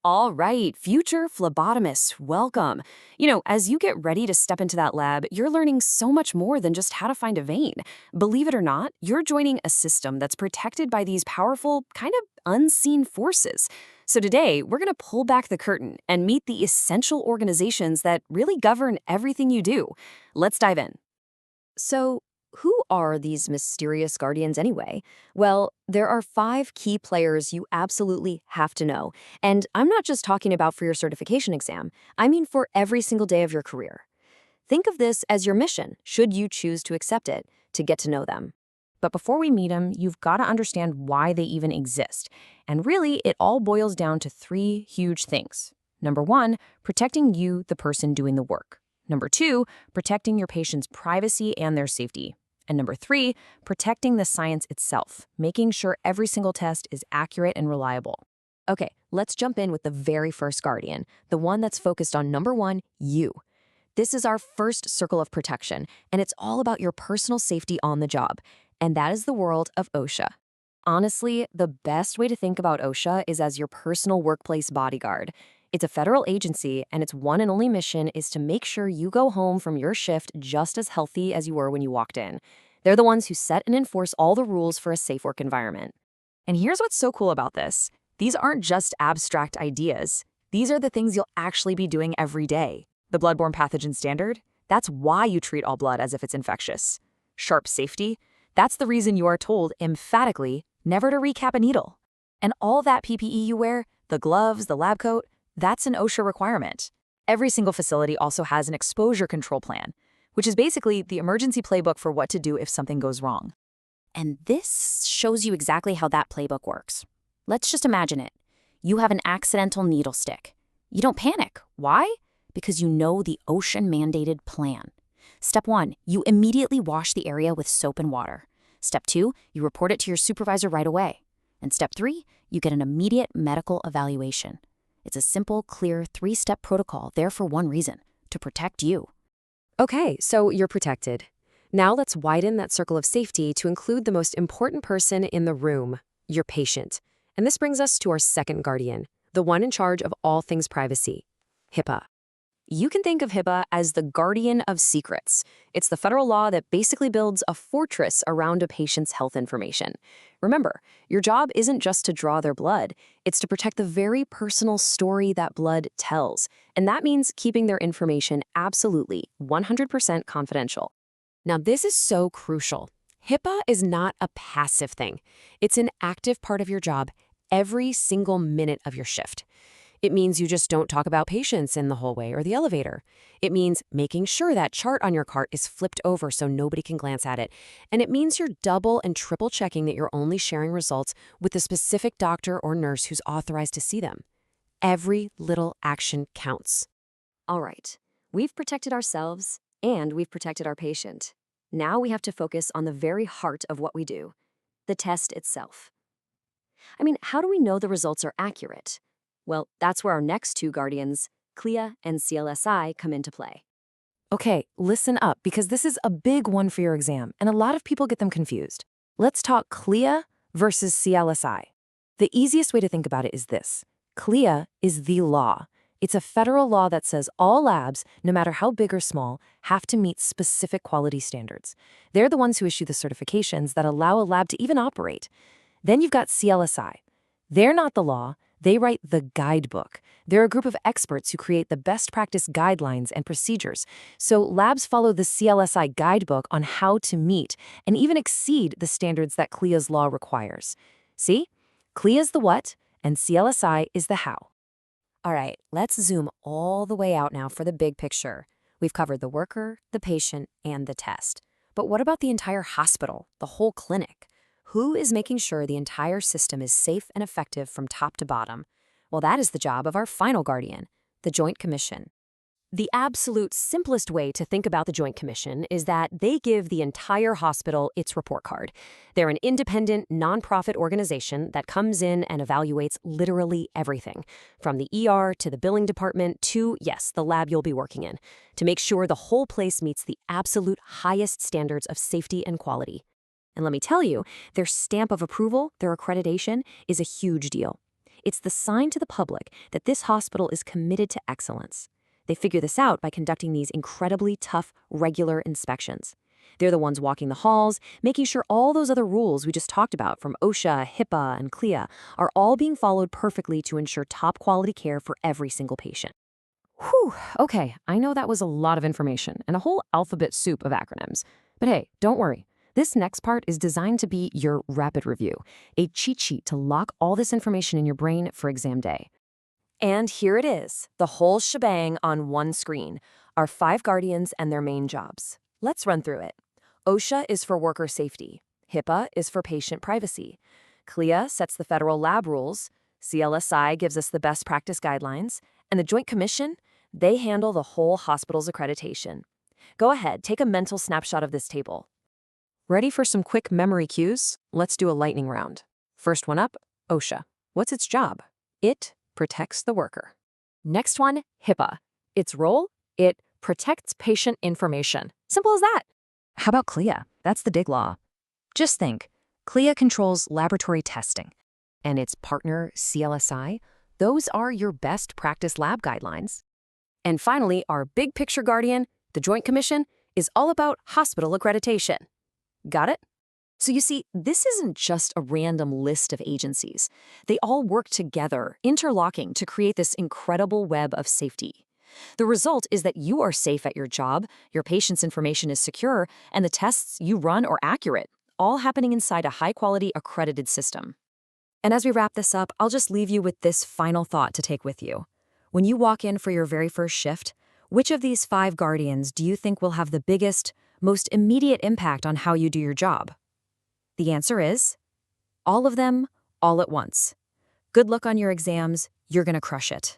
All right, future phlebotomists, welcome. As you get ready to step into that lab, you're learning so much more than just how to find a vein. Believe it or not, you're joining a system that's protected by these powerful, kind of unseen forces. So today, we're going to pull back the curtain and meet the essential organizations that really govern everything you do. Let's dive in. So, who are these mysterious guardians anyway? Well, there are five key players you absolutely have to know. And I'm not just talking about for your certification exam, I mean for every single day of your career. Think of this as your mission, should you choose to accept it, to get to know them. But before we meet them, you've got to understand why they even exist. And really, it all boils down to three huge things. Number one, protecting you, the person doing the work. Number two, protecting your patient's privacy and their safety. And number three, protecting the science itself, making sure every single test is accurate and reliable. Okay, let's jump in with the very first guardian, the one that's focused on number one, you. This is our first circle of protection, and it's all about your personal safety on the job, and that is the world of OSHA. Honestly, the best way to think about OSHA is as your personal workplace bodyguard. It's a federal agency, and its one and only mission is to make sure you go home from your shift just as healthy as you were when you walked in. They're the ones who set and enforce all the rules for a safe work environment. And here's what's so cool about this. These aren't just abstract ideas. These are the things you'll actually be doing every day. The bloodborne pathogen standard? That's why you treat all blood as if it's infectious. Sharp safety? That's the reason you are told emphatically never to recap a needle. And all that PPE you wear, the gloves, the lab coat, that's an OSHA requirement. Every single facility also has an exposure control plan, which is basically the emergency playbook for what to do if something goes wrong. And this shows you exactly how that playbook works. Let's just imagine it. You have an accidental needle stick. You don't panic. Why? Because you know the OSHA-mandated plan. Step one, you immediately wash the area with soap and water. Step two, you report it to your supervisor right away. And step three, you get an immediate medical evaluation. It's a simple, clear, three-step protocol there for one reason, to protect you. Okay, so you're protected. Now let's widen that circle of safety to include the most important person in the room, your patient. And this brings us to our second guardian, the one in charge of all things privacy, HIPAA. You can think of HIPAA as the guardian of secrets. It's the federal law that basically builds a fortress around a patient's health information. Remember, your job isn't just to draw their blood, it's to protect the very personal story that blood tells. And that means keeping their information absolutely 100% confidential. Now, this is so crucial. HIPAA is not a passive thing. It's an active part of your job every single minute of your shift. It means you just don't talk about patients in the hallway or the elevator. It means making sure that chart on your cart is flipped over so nobody can glance at it. And it means you're double and triple checking that you're only sharing results with the specific doctor or nurse who's authorized to see them. Every little action counts. All right, we've protected ourselves and we've protected our patient. Now we have to focus on the very heart of what we do, the test itself. How do we know the results are accurate? Well, that's where our next two guardians, CLIA and CLSI, come into play. Okay, listen up, because this is a big one for your exam, and a lot of people get them confused. Let's talk CLIA versus CLSI. The easiest way to think about it is this. CLIA is the law. It's a federal law that says all labs, no matter how big or small, have to meet specific quality standards. They're the ones who issue the certifications that allow a lab to even operate. Then you've got CLSI. They're not the law. They write the guidebook. They're a group of experts who create the best practice guidelines and procedures. So labs follow the CLSI guidebook on how to meet and even exceed the standards that CLIA's law requires. See? CLIA's the what, and CLSI is the how. All right, let's zoom all the way out now for the big picture. We've covered the worker, the patient, and the test. But what about the entire hospital, the whole clinic? Who is making sure the entire system is safe and effective from top to bottom? Well, that is the job of our final guardian, the Joint Commission. The absolute simplest way to think about the Joint Commission is that they give the entire hospital its report card. They're an independent, nonprofit organization that comes in and evaluates literally everything, from the ER to the billing department to, yes, the lab you'll be working in, to make sure the whole place meets the absolute highest standards of safety and quality. And let me tell you, their stamp of approval, their accreditation, is a huge deal. It's the sign to the public that this hospital is committed to excellence. They figure this out by conducting these incredibly tough, regular inspections. They're the ones walking the halls, making sure all those other rules we just talked about from OSHA, HIPAA, and CLIA are all being followed perfectly to ensure top quality care for every single patient. Whew, okay, I know that was a lot of information and a whole alphabet soup of acronyms. But hey, don't worry. This next part is designed to be your rapid review, a cheat sheet to lock all this information in your brain for exam day. And here it is, the whole shebang on one screen, our 5 guardians and their main jobs. Let's run through it. OSHA is for worker safety. HIPAA is for patient privacy. CLIA sets the federal lab rules. CLSI gives us the best practice guidelines. And the Joint Commission, they handle the whole hospital's accreditation. Go ahead, take a mental snapshot of this table. Ready for some quick memory cues? Let's do a lightning round. First one up, OSHA. What's its job? It protects the worker. Next one, HIPAA. Its role? It protects patient information. Simple as that. How about CLIA? That's the big law. Just think, CLIA controls laboratory testing. And its partner, CLSI, those are your best practice lab guidelines. And finally, our big picture guardian, the Joint Commission, is all about hospital accreditation. Got it? So you see, this isn't just a random list of agencies. They all work together, interlocking to create this incredible web of safety. The result is that you are safe at your job, your patient's information is secure, and the tests you run are accurate, all happening inside a high-quality accredited system. And as we wrap this up, I'll just leave you with this final thought to take with you. When you walk in for your very first shift, which of these 5 guardians do you think will have the biggest, most immediate impact on how you do your job? The answer is all of them, all at once. Good luck on your exams. You're going to crush it.